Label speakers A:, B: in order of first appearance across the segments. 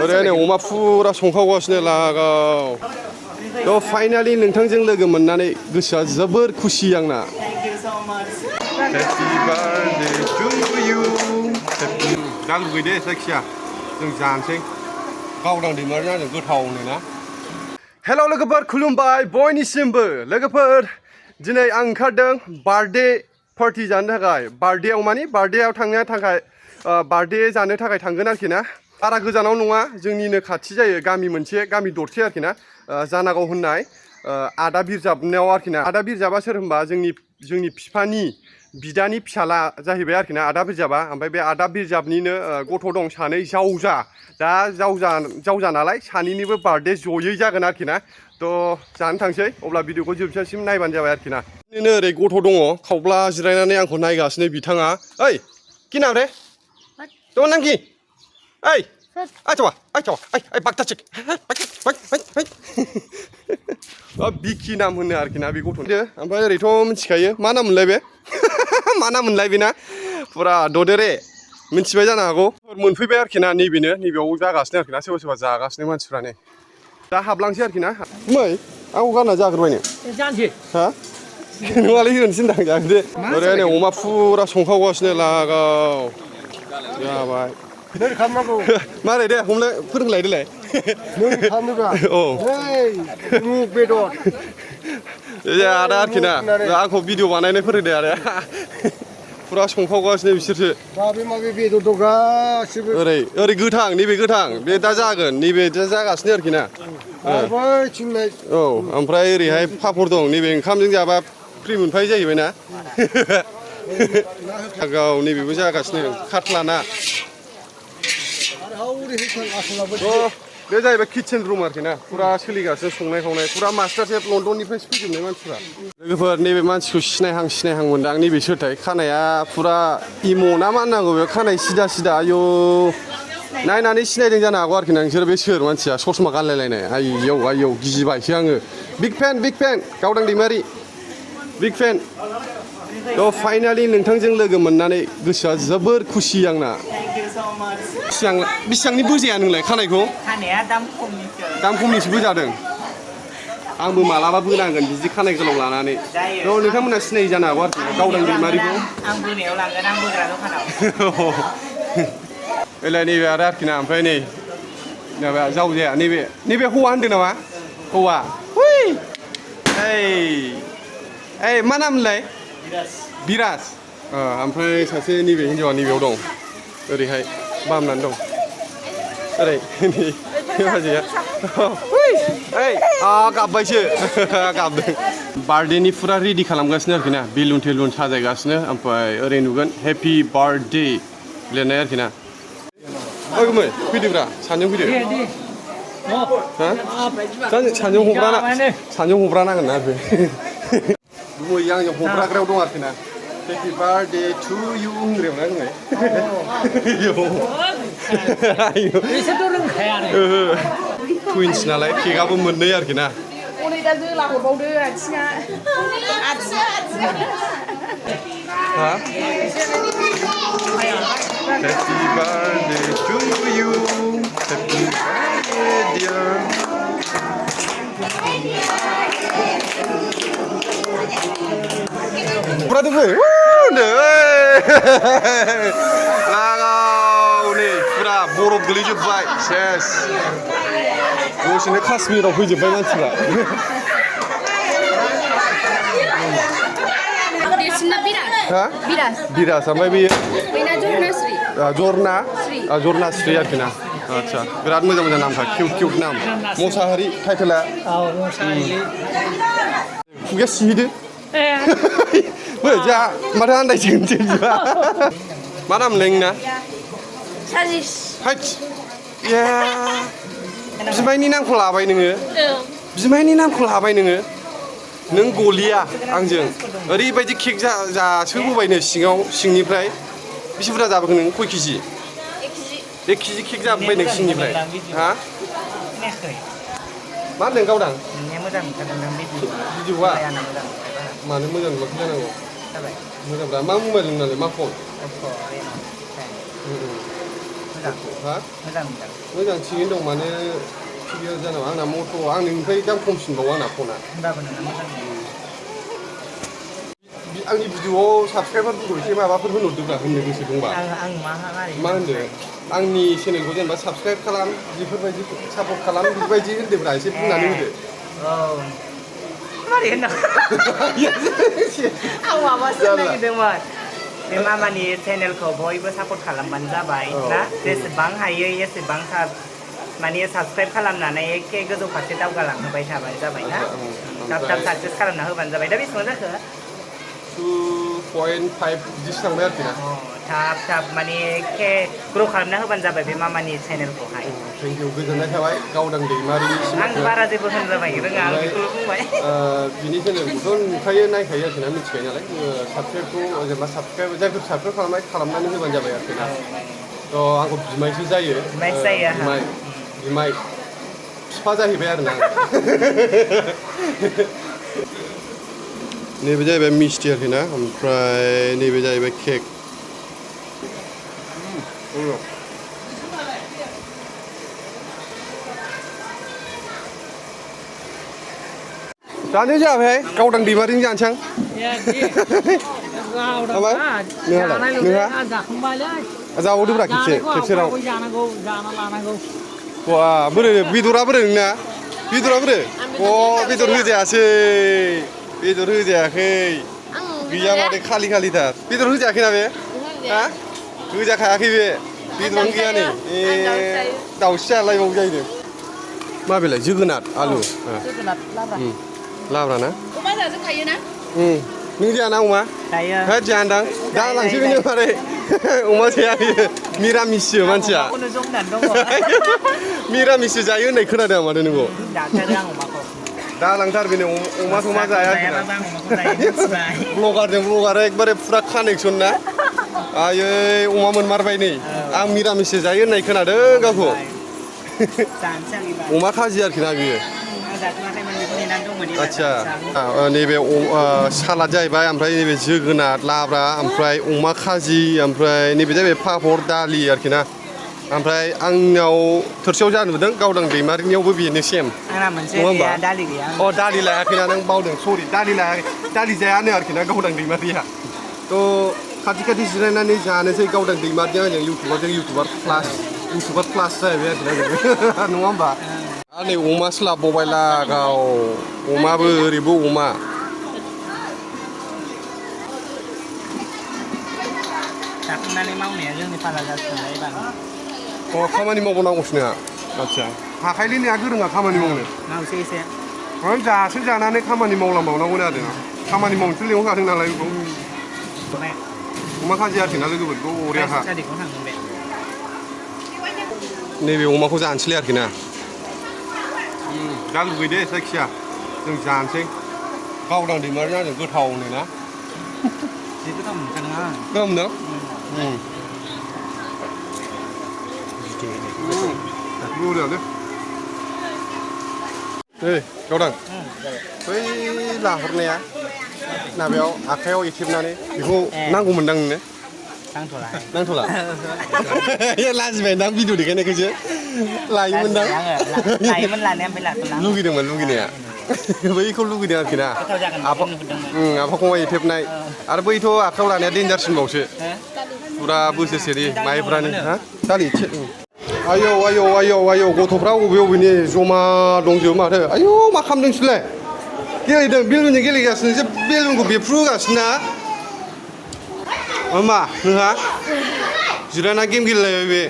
A: ओरै अमा फुरा संखावगासिनो लागाव थ' फाइनालि नोंथांजों लोगो मोननानै गोसोआ जोबोर खुसि आंना Happy birthday to you दा लुगैदो जायखिया जों जानोसै गावदां दैमारि आंजों गोथावनो ना हेल' लोगोफोर खुलुमबाय बयनिसिमबो लोगोफोर दिनै आं ओंखारदों बार्थडे पार्टि जानो थाखाय बार्थडेआव मानि बार्थडेआव थांनो थाखाय बार्थडे जानो थाखाय थांगोन आरोखि ना बारा गोजानाव नङा जोंनिनो खाथि जायो गामि मोनसे गामि दरसे आरोखि ना जानागाव होननाय आदा बिरजाबनायाव आरोखि ना आदा बिरजाबा सोर होनबा जोंनि बिफानि बिदानि फिसाला जाहैबाय आरोखि ना आदा बिरजाबा ओमफ्राय बे आदा बिरजाबनिनो गथ' दं सानै जावजा दा जावजा नालाय सानैनिबो बार्थडे जयै जागोन आरोखि ना थ' जानो थांसै अब्ला भिडिअखौ जोबजासिम नायबानो जाबाय आरोखि ना बिदिनो ओरै गथ' दङ खावब्ला जिरायनानै आंखौ नायगासिनो बिथाङा ओइ किनाब्रे थ' नांगि ओइ बाक्ताचिक बिकि नाम होनो आरोखि ना बे गथ'नि ओमफ्राय ओरैथ' मिथिखायो मा नाम मोनलाय बे मा नाम मोनलाय बेना फुरा ददेरे मिथिबाय जानो हागौ मोनफैबाय आरोखि ना नैबेयाव जागासिनो आरोखि ना सोरबा सोरबा जागासिनो मानसिफ्रा नै दा हाबलांसै आरोखि ना मै आंखौ गानना जाग्रोबाय जानोसै हा नोंहालाय होनोसै होनदां जागोन दे ओरै नै अमा फुरा संखावगासिनो लागाव जाबाय मारै दे हमलाय फोरोंलाय देलाय औ बेदर आदा आरोखि ना आंखौ भिडिअ बानायनाय फोरोंदो आदा फुरा संखावगासिनो बिसोरसो माबे बेदर दं गासिबो ओरै गोथां नैबे गोथां बे दा जागोन नैबे दा जागासिनो आरोखि ना औ ओमफ्राय ओरैहाय पापर दं नैबे ओंखामजों जाबा फ्रि मोनफायो जाहैबाय ना गाव नैबेबो जागासिनो काटला ना बे जाहैबाय किटचेन रुम आरोखि ना फुरा सोलिगासिनो संनाय खावनाय फुरा मास्टार शेफ लण्डननिफ्रायसो फैजोबनाय मानसिफ्रा लोगोफोर नैबे मानसिखौ सिनायहां मोनदां नैबे सोरथाय खानाया फुरा इम' ना मा होननांगौ बे खानाय सिदा आयौ नायनानै सिनायदों जानो हागौ आरोखि ना नोंसोर बे सोर मानसिया ससमा गानलायलायनाय आयौ गिबायसो आङो बिग फेन गावदां दैमारि बिग फेन थ' फाइनालि नोंथांजों लोगो मोननानै गोसोआ जोबोर खुसि आंना बेसेबांनि बोजाया नोंलाय खानायखौ
B: खानाया दाम
A: खमनिसो बोजादों आंबो मालाबा बोनांगोन बिदि खानाय गोलाव लानानै थ' नोंथांमोना सिनायै जानो हागौ आरोखि गावदां दैमारिखौ
B: आं बोनायाव लांगोन आं बोग्रा दखानाव
A: ओइलाय नैबे आरोखि ना ओमफ्राय नै माबा जावजाया नैबे हौवा होनदों नामा हौवा ओइ मा नाम मोनलाय बिराज ओमफ्राय सासे नैबे हिन्जावा नैबेयाव दं ओरैहाय बामनानै दं ओरै बाजैया गाबबायसो गाबदों बार्थडेनि फुरा रेडि खालामगासिनो आरोखि ना बेलुन टेलुन साजायगासिनो ओमफ्राय ओरै नुगोन हेपि बार्थडे लिरनाय आरोखि ना गुमै फैदोब्रा सानजों फैदो सानजों हब्रा नांगोन ना बे गुमै आंजों हब्राग्रायाव दं आरोखि ना हेपि बार्थडे टु इउ होनग्रायाव ना जोङो
B: बिसोरथ' रोंखायानो
A: टुइन्स नालाय केकआबो मोननै आरोखि ना
C: हनै दा जोला हरबावदो आथिङा
A: Happy birthday to you Happy birthday dear Berarti gue, नै फुरा बरफ गोलैजोब्बाय सेस दसेनो काश्मीराव फैजोब्बाय मानसिफ्रा बिराज ओमफ्राय बेयो जरनाश्री आरोखि ना आदसा बिराद मोजां नामखा किउट नाम मोसाहारि टाइटेला खुगाया सिहिदो जा माथो आन्दायसिगोन मा नाम मोनलाय नोंना बिमायनि नामखौ लाबाय नोङो नों गलिया आंजों ओरैबायदि केक जासोबोबायनो सिंनिफ्राय बेसे बुरजा जाबोखो नों खय केजि 1 केजि केक जाबोबाय नों सिंनिफ्राय हा मा होनदों गावदां भिडिअआ मानो मोजां नुवाखै जानांगौ मोजांब्रा मा मबाइल नोंनालाय मा फन
B: मोजां
A: हा
B: मोजां मोजां
A: मोजां थिगैनो दं माने थिगैनो जानांगौ आंना मथ' आंनिफ्राय दाम खमसिनबावो आंना फना
B: होनबाबो नोंना मोजां
A: आंनि भिडिअआव साबसक्राइबारफोरखौ एसे माबाफोर होनहरदोब्रा होननो गोसो दंबा
B: आं मारै
A: मा होनदो आंनि चेनेलखौ जेनेबा साबसक्राइब खालाम बेफोरबायदि सापर्ट खालाम बेबायदि होनदोब्रा एसे बुंनानै होदो
B: औ मारै होननांगौ आं माबासो नागिरदोंमोन बे मामानि चेनेलखौ बयबो सापर्ट खालामबानो जाबाय ना जेसेबां हायो एसेबां माने साबसक्राइब खालामनानै एखे गोजौ फारसे दावगालांहोबाय थाबाय जाबाय ना थाब थाब साक्सेस खालामना होबानो जाबाय दा बेसेबां जाखो
A: 2.5 बिदिसो थांबाय आरोखि ना
B: थाब थाब माने एखे ग्र' खालामना होबानो जाबाय बे मामानि चेनेलखौहाय
A: थेंक इउ गोजोननाय थाबाय गावदां दैमारिनिसिम
B: आं बारा जेबो होनलाबाय रोङा आं बेखौल' बुंबाय
A: बिनि चेनेलखौथ' नुखायो नायखायो आरोखि ना मिथिखायो नालाय साबसक्राइबखौ जेनेबा जायफोर साबसक्राइब खालामनानै होबानो जाबाय आरोखि ना थ' आंखौ बिमायसो जायो बिमाय बिफा जाहैबाय आरोना नैबे जाहैबाय मिस्टि आरोखि ना ओमफ्राय नैबे जाहैबाय केक जानो जाबाय गावदां दैमारिजों जानोसै नोंहा जाबावदोब्रा खेबसेराव बा बोरै बेदरा बोरै नोंना बेदरा बोरै बेदर होजायासै बेदर होजायाखै गैया माथो खालि खालिथार बेदर होजायाखैना बे हा होजाखायाखै बे बेदरानो गैया नै दाउस्रि जालायबावो जाहैदों माबेलाय जोगोनार आलु लाब्रा ना
C: अमा जाजोबखायो ना
A: नों जायाना अमा होद जायादां दा लांसै बेनो मारै अमा जाया बियो मिरामिससो मानसिया मिरामिससो जायो होननाय खोनादों आं माथो नोंखौ दा लांथार बेनो अमा समा जाया ब्लगार एकदबारे फुरा कानेक्सन ना आयै अमा मोनमारबाय नै आं मिरामिससो जायो होननाय खोनादों गावखौ अमा खाजि आरोखि ना बियो आदसा नैबे सालाद जाहैबाय ओमफ्राय नैबे जोगोनार लाब्रा ओमफ्राय अमा खाजि ओमफ्राय नैबे जाहैबाय पापर दालि आरोखि ना ओमफ्राय आंनाव थोरसियाव जा नुदों गावदां दैमारिनियावबो बेनो सेम नङा होमबा दालि लायाखैना नों बावदों सरि दालि लायाखै दालि जायानो आरोखि ना गावदां दैमारिया थ' खाथि खाथि जिरायनानै जानोसै गावदां दैमारिजों आंजों इउटुबार प्लास जाहैबाय आरोखि ना नङा होमबा आरो नै अमा स्लाबबावबाय लागाव अमाबो ओरैबो अमा
B: जाखांनानै मावनाया जोंनि फाला जासिगोनलाय
A: खामानि मावबावनांगौसो नोंहा आदसा हाखायलै नोंहा गोरोङा खामानि मावनो
B: मावसै एसे
A: दासो जानानै खामानि मावलांबावनांगौ जादों खामानि मावनोसो लेंहरखादों नालाय बेखौ अमा खाजि आरोखि ना लोगोफोरखौ अरियाखा नैबे अमाखौ जानोसैलाय आरोखि ना दा लुगैदे जायखिया जों जानोसै गावदां दैमारि आंजों गोथावनो ना
B: गोथाव मोनखादों आं
A: गोथाव मोनदों बरियालै ओइ गावदां बै लाहरनाया माबायाव आखाइयाव एथेबनानै बेखौ नांगौमोनदां नोंनो नांथ'ला लाजिबायदां भिडिअ देखायनायखौसो लायोमोनदां लुगैदोंमोन लुगैनाया बैखौ लुगैदों आरोखि ना आफाखौहाय एथेबनाय आरो बैथ' आखाइयाव लानाया देन्जारसिनबावसो फुरा बोसोरसेनि माइब्रानि हा दालि एसे आयौ गथ'फ्रा बबेनि जमा दंजोबो माथो आयौ मा खालामदों नोंसोरलाय गेलेदों बेलुनजों गेलेगासिनो बेलुनखौ बेफ्रुहोगासिनो ना मा नोंहा जिरायना गेम गेलेलायबाय बे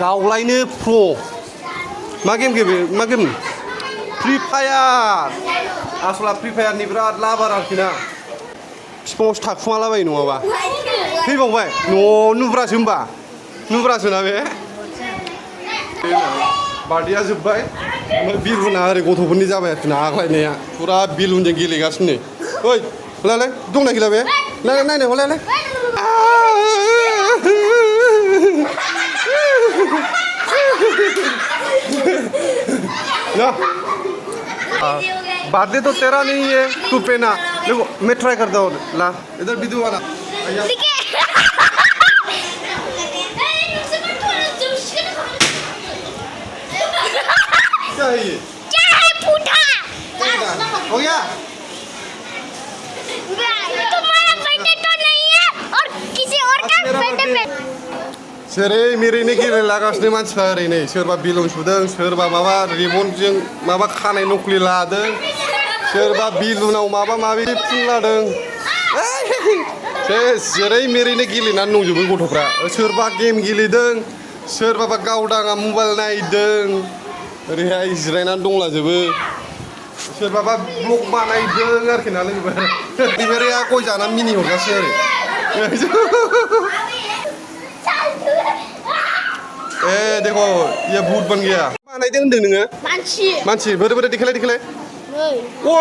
A: गावलायनो प्र' मा गेम फ्रि फायार आसला फ्रि फायारनि बिराद लाबार आरोखि ना बिफाङावसो थाखुमालाबायो नङाबा थैबावबाय न'आव नुब्रासो ना बे बार्थडेया जोब्बाय ओमफ्राय बिरुना ओरै गथ'फोरनि जाबाय आरोखि ना आग्लायनाया फुरा बेलुनजों गेलेगासिनो ओइ लाय दंना गैला बे नायनाय हलाय बर्थडे तो तेरा नहीं है तू पहना देखो मैं ट्राई करता हूँ ला इधर भी दुआ ना क्या है ये
D: क्या है फूटा
A: हो गया
D: तुम्हारा बर्थडे तो नहीं है और किसी और का बर्थडे पे
A: जेरै मेरैनो गेलेलागासिनो मानसिफ्रा ओरैनो सोरबा बेलुन सुदों सोरबा माबा रिबनजों माबा खानाय नख्लि लादों सोरबा बेलुनाव माबा माबि फुनलादों जेरै मेरैनो गेलेनानै दंजोबो गथ'फ्रा सोरबा गेम गेलेदों सोरबाबा गावदाङा मबाइल नायदों ओरैहाय जिरायनानै दंलाजोबो सोरबाबा ब्लग बानायदों आरोखि ना लोगोफोर बिबारिया गय जानानै मिनि हरगासिनो ए देखो ये भूत बन गया बानायदों होनदों नोङो मानसि बोरै बोरै देखायलाय देखायलाय ओ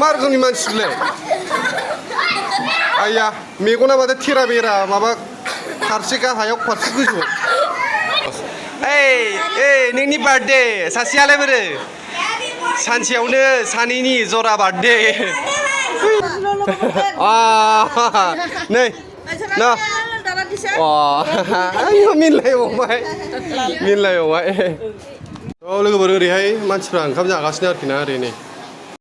A: मा रोखोमनि मानसिलाय आया मेगना माथो थेरा बेरा माबा फारसे गाहायाव फारसे गोजौआव नोंनि बार्थडे सासेयालाय बोरो सानसेयावनो सानैनि जरा बार्थडे नै ना मिलायबावबाय औ लोगोफोर ओरैहाय मानसिफ्रा ओंखाम जागासिनो आरोखि ना ओरै नै